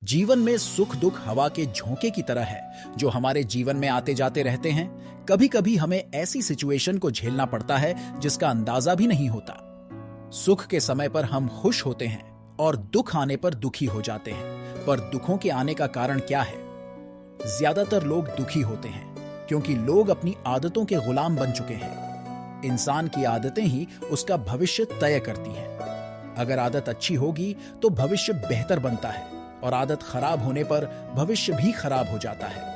जीवन में सुख दुख हवा के झोंके की तरह है जो हमारे जीवन में आते जाते रहते हैं। कभी कभी हमें ऐसी सिचुएशन को झेलना पड़ता है जिसका अंदाजा भी नहीं होता। सुख के समय पर हम खुश होते हैं और दुख आने पर दुखी हो जाते हैं। पर दुखों के आने का कारण क्या है? ज्यादातर लोग दुखी होते हैं क्योंकि लोग अपनी आदतों के गुलाम बन चुके हैं। इंसान की आदतें ही उसका भविष्य तय करती हैं। अगर आदत अच्छी होगी तो भविष्य बेहतर बनता है और आदत खराब होने पर भविष्य भी खराब हो जाता है।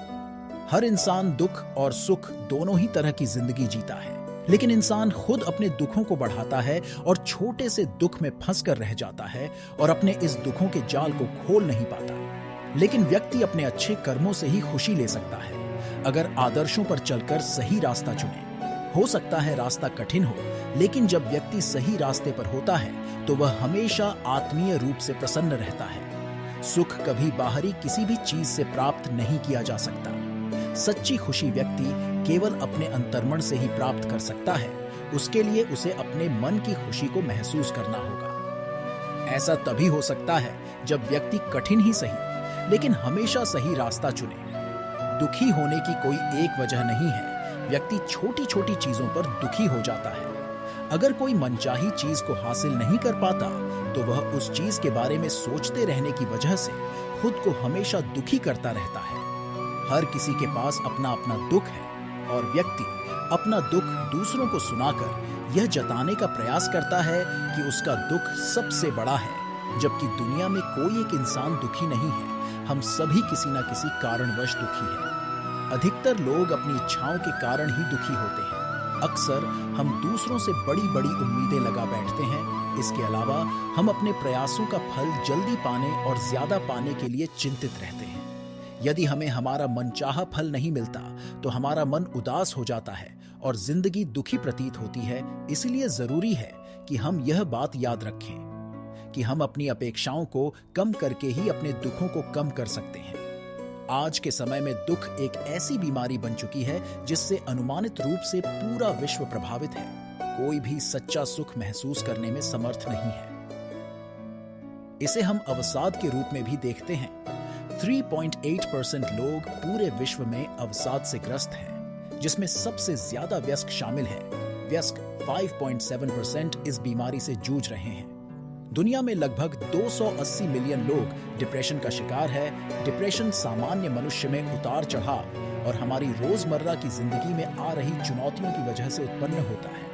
हर इंसान दुख और सुख दोनों ही तरह की जिंदगी जीता है, लेकिन इंसान खुद अपने दुखों को बढ़ाता है और छोटे से दुख में फंस कर रह जाता है और अपने इस दुखों के जाल को खोल नहीं पाता। लेकिन व्यक्ति अपने अच्छे कर्मों से ही खुशी ले सकता है अगर आदर्शों पर चलकर सही रास्ता चुने। हो सकता है रास्ता कठिन हो, लेकिन जब व्यक्ति सही रास्ते पर होता है तो वह हमेशा आत्मीय रूप से प्रसन्न रहता है। सुख कभी बाहरी किसी भी चीज से प्राप्त नहीं किया जा सकता। सच्ची खुशी व्यक्ति केवल अपने अंतर्मन से ही प्राप्त कर सकता है। उसके लिए उसे अपने मन की खुशी को महसूस करना होगा। ऐसा तभी हो सकता है जब व्यक्ति कठिन ही सही, लेकिन हमेशा सही रास्ता चुने। दुखी होने की कोई एक वजह नहीं है। व्यक्ति छोटी छोटी चीजों पर दुखी हो जाता है। अगर कोई मनचाही चीज को हासिल नहीं कर पाता तो वह उस चीज के बारे में सोचते रहने की वजह से खुद को हमेशा दुखी करता रहता है। हर किसी के पास अपना अपना दुख है और व्यक्ति अपना दुख दूसरों को सुनाकर यह जताने का प्रयास करता है कि उसका दुख सबसे बड़ा है, जबकि दुनिया में कोई एक इंसान दुखी नहीं है। हम सभी किसी न किसी कारणवश दुखी हैं। अधिकतर लोग अपनी इच्छाओं के कारण ही दुखी होते हैं। अक्सर हम दूसरों से बड़ी बड़ी उम्मीदें लगा बैठते हैं। इसके अलावा हम अपने प्रयासों का फल जल्दी पाने और ज्यादा पाने के लिए चिंतित रहते हैं। यदि हमें हमारा मनचाहा फल नहीं मिलता तो हमारा मन उदास हो जाता है और जिंदगी दुखी प्रतीत होती है। इसलिए जरूरी है कि हम यह बात याद रखें कि हम अपनी अपेक्षाओं को कम करके ही अपने दुखों को कम कर सकते हैं। आज के समय में दुख एक ऐसी बीमारी बन चुकी है जिससे अनुमानित रूप से पूरा विश्व प्रभावित है। कोई भी सच्चा सुख महसूस करने में समर्थ नहीं है। इसे हम अवसाद के रूप में भी देखते हैं। 3.8% लोग पूरे विश्व में अवसाद से ग्रस्त हैं, जिसमें सबसे ज्यादा वयस्क शामिल हैं। वयस्क 5.7% इस बीमारी से जूझ रहे हैं। दुनिया में लगभग 280 मिलियन लोग डिप्रेशन का शिकार है। डिप्रेशन सामान्य मनुष्य में उतार चढ़ाव और हमारी रोजमर्रा की जिंदगी में आ रही चुनौतियों की वजह से उत्पन्न होता है।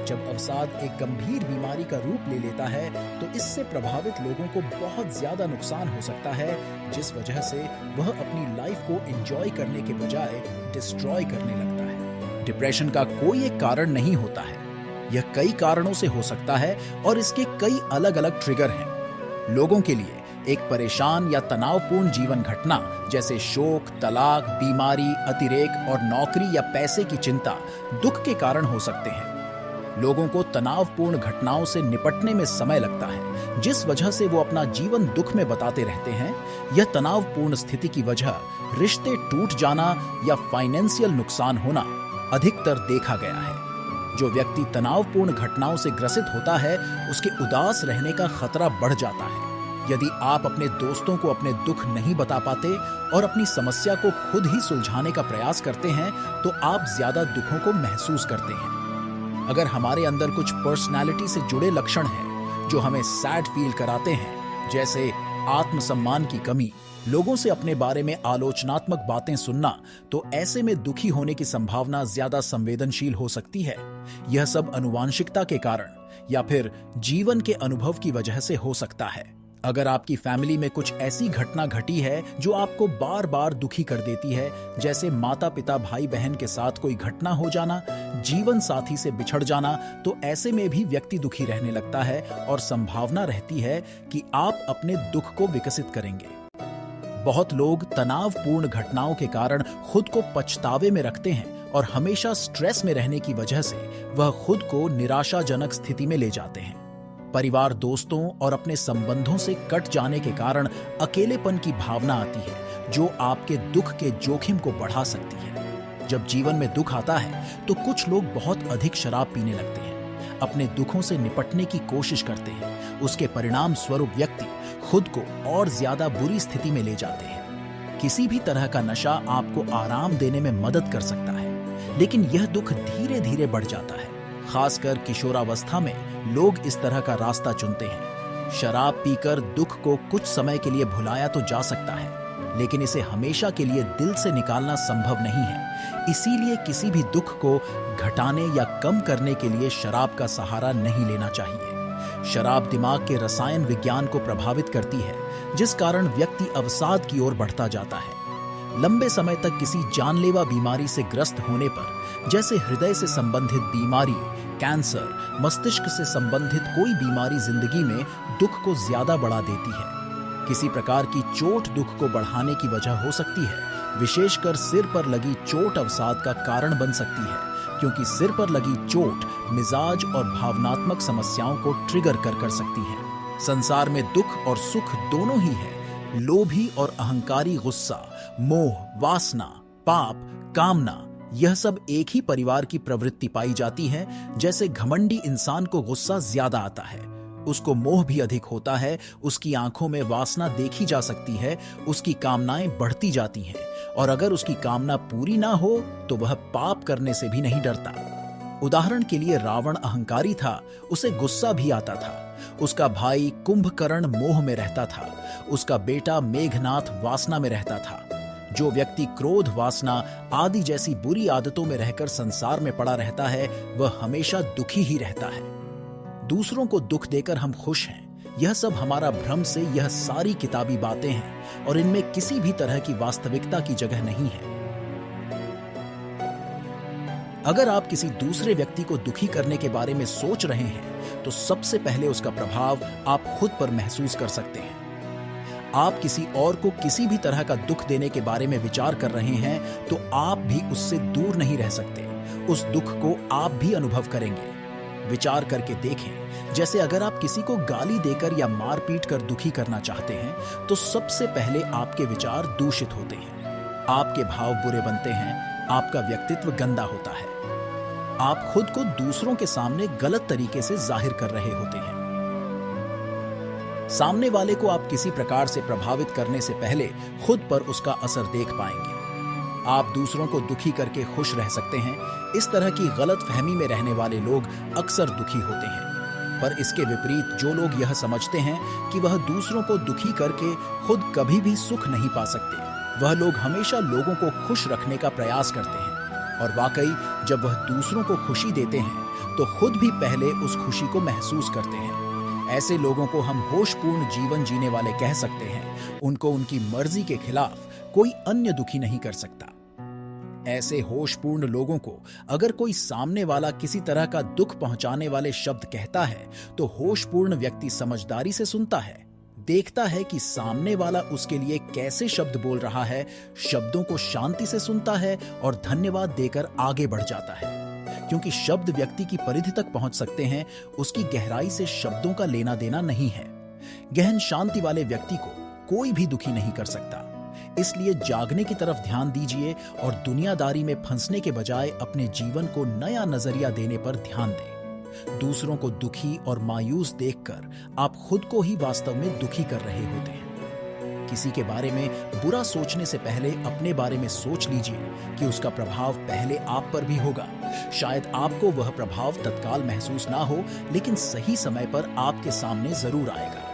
जब अवसाद एक गंभीर बीमारी का रूप ले लेता है तो इससे प्रभावित लोगों को बहुत ज्यादा नुकसान हो सकता है, जिस वजह से वह अपनी लाइफ को एंजॉय करने के बजाय डिस्ट्रॉय करने लगता है। डिप्रेशन का कोई एक कारण नहीं होता है। यह कई कारणों से हो सकता है और इसके कई अलग अलग ट्रिगर हैं। लोगों के लिए एक परेशान या तनावपूर्ण जीवन घटना जैसे शोक, तलाक, बीमारी, अतिरेक और नौकरी या पैसे की चिंता दुख के कारण हो सकते हैं। लोगों को तनावपूर्ण घटनाओं से निपटने में समय लगता है, जिस वजह से वो अपना जीवन दुख में बताते रहते हैं। यह तनावपूर्ण स्थिति की वजह रिश्ते टूट जाना या फाइनेंशियल नुकसान होना अधिकतर देखा गया है। जो व्यक्ति तनावपूर्ण घटनाओं से ग्रसित होता है उसके उदास रहने का खतरा बढ़ जाता है। यदि आप अपने दोस्तों को अपने दुख नहीं बता पाते और अपनी समस्या को खुद ही सुलझाने का प्रयास करते हैं तो आप ज्यादा दुखों को महसूस करते हैं। अगर हमारे अंदर कुछ पर्सनालिटी से जुड़े लक्षण हैं जो हमें सैड फील कराते हैं, जैसे आत्मसम्मान की कमी, लोगों से अपने बारे में आलोचनात्मक बातें सुनना, तो ऐसे में दुखी होने की संभावना ज्यादा संवेदनशील हो सकती है। यह सब आनुवांशिकता के कारण या फिर जीवन के अनुभव की वजह से हो सकता है। अगर आपकी फैमिली में कुछ ऐसी घटना घटी है जो आपको बार बार दुखी कर देती है, जैसे माता पिता भाई बहन के साथ कोई घटना हो जाना, जीवन साथी से बिछड़ जाना, तो ऐसे में भी व्यक्ति दुखी रहने लगता है और संभावना रहती है कि आप अपने दुख को विकसित करेंगे। बहुत लोग तनावपूर्ण घटनाओं के कारण खुद को पछतावे में रखते हैं और हमेशा स्ट्रेस में रहने की वजह से वह खुद को निराशाजनक स्थिति में ले जाते हैं। परिवार, दोस्तों और अपने संबंधों से कट जाने के कारण अकेलेपन की भावना आती है, जो आपके दुख के जोखिम को बढ़ा सकती है। जब जीवन में दुख आता है तो कुछ लोग बहुत अधिक शराब पीने लगते हैं, अपने दुखों से निपटने की कोशिश करते हैं। उसके परिणाम स्वरूप व्यक्ति खुद को और ज्यादा बुरी स्थिति में ले जाते हैं। किसी भी तरह का नशा आपको आराम देने में मदद कर सकता है, लेकिन यह दुख धीरे धीरे बढ़ जाता है। खासकर किशोरावस्था में लोग इस तरह का रास्ता चुनते हैं। शराब पीकर दुख को कुछ समय के लिए भुलाया तो जा सकता है, लेकिन इसे हमेशा के लिए दिल से निकालना संभव नहीं है। इसीलिए किसी भी दुख को घटाने या कम करने के लिए शराब का सहारा नहीं लेना चाहिए। शराब दिमाग के रसायन विज्ञान को प्रभावित करती है, जिस कारण व्यक्ति अवसाद की ओर बढ़ता जाता है। लंबे समय तक किसी जानलेवा बीमारी से ग्रस्त होने पर, जैसे हृदय से संबंधित बीमारी, कैंसर, मस्तिष्क से संबंधित कोई बीमारी जिंदगी में दुख को ज्यादा बढ़ा देती है। किसी प्रकार की चोट दुख को बढ़ाने की वजह हो सकती है। विशेषकर सिर पर लगी चोट अवसाद का कारण बन सकती है, क्योंकि सिर पर लगी चोट मिजाज और भावनात्मक समस्याओं को ट्रिगर कर सकती है। संसार में दुख और सुख दोनों ही है। लोभी और अहंकारी गुस्सा, मोह, वासना, पाप, कामना, यह सब एक ही परिवार की प्रवृत्ति पाई जाती है। जैसे घमंडी इंसान को गुस्सा ज्यादा आता है, उसको मोह भी अधिक होता है, उसकी आंखों में वासना देखी जा सकती है, उसकी कामनाएं बढ़ती जाती हैं, और अगर उसकी कामना पूरी ना हो तो वह पाप करने से भी नहीं डरता। उदाहरण के लिए रावण अहंकारी था, उसे गुस्सा भी आता था। उसका भाई कुंभकर्ण मोह में रहता था, उसका बेटा मेघनाथ वासना में रहता था। जो व्यक्ति क्रोध, वासना आदि जैसी बुरी आदतों में रहकर संसार में पड़ा रहता है, वह हमेशा दुखी ही रहता है। दूसरों को दुख देकर हम खुश हैं, यह सब हमारा भ्रम से यह सारी किताबी बातें हैं, और इनमें किसी भी तरह की वास्तविकता की जगह नहीं है। अगर आप किसी दूसरे व्यक्ति को दुखी करने के बारे में सोच रहे हैं, तो सबसे पहले उसका प्रभाव आप खुद पर महसूस कर सकते हैं। आप किसी और को किसी भी तरह का दुख देने के बारे में विचार कर रहे हैं, तो आप भी उससे दूर नहीं रह सकते। उस दुख को आप भी अनुभव करेंगे। विचार करके देखें, जैसे अगर आप किसी को गाली देकर या मार पीट कर दुखी करना चाहते हैं, तो सबसे पहले आपके विचार दूषित होते हैं, आपके भाव बुरे बनते हैं, आपका व्यक्तित्व गंदा होता है, आप खुद को दूसरों के सामने गलत तरीके से जाहिर कर रहे होते हैं। सामने वाले को आप किसी प्रकार से प्रभावित करने से पहले खुद पर उसका असर देख पाएंगे। आप दूसरों को दुखी करके खुश रह सकते हैं। इस तरह की गलत फहमी में रहने वाले लोग अक्सर दुखी होते हैं। पर इसके विपरीत जो लोग यह समझते हैं कि वह दूसरों को दुखी करके खुद कभी भी सुख नहीं पा सकते, वह लोग हमेशा लोगों को खुश रखने का प्रयास करते हैं। और वाकई जब वह दूसरों को खुशी देते हैं, तो खुद भी पहले उस खुशी को महसूस करते हैं। ऐसे लोगों को हम होशपूर्ण जीवन जीने वाले कह सकते हैं। उनको उनकी मर्जी के खिलाफ कोई अन्य दुखी नहीं कर सकता। ऐसे होशपूर्ण लोगों को अगर कोई सामने वाला किसी तरह का दुख पहुंचाने वाले शब्द कहता है, तो होशपूर्ण व्यक्ति समझदारी से सुनता है, देखता है कि सामने वाला उसके लिए कैसे शब्द बोल रहा है, शब्दों को शांति से सुनता है और धन्यवाद देकर आगे बढ़ जाता है। क्योंकि शब्द व्यक्ति की परिधि तक पहुंच सकते हैं, उसकी गहराई से शब्दों का लेना देना नहीं है। गहन शांति वाले व्यक्ति को कोई भी दुखी नहीं कर सकता। इसलिए जागने की तरफ ध्यान दीजिए और दुनियादारी में फंसने के बजाय अपने जीवन को नया नजरिया देने पर ध्यान दें। दूसरों को दुखी और मायूस देखकर आप खुद को ही वास्तव में दुखी कर रहे होते हैं। किसी के बारे में बुरा सोचने से पहले अपने बारे में सोच लीजिए कि उसका प्रभाव पहले आप पर भी होगा। शायद आपको वह प्रभाव तत्काल महसूस ना हो, लेकिन सही समय पर आपके सामने जरूर आएगा।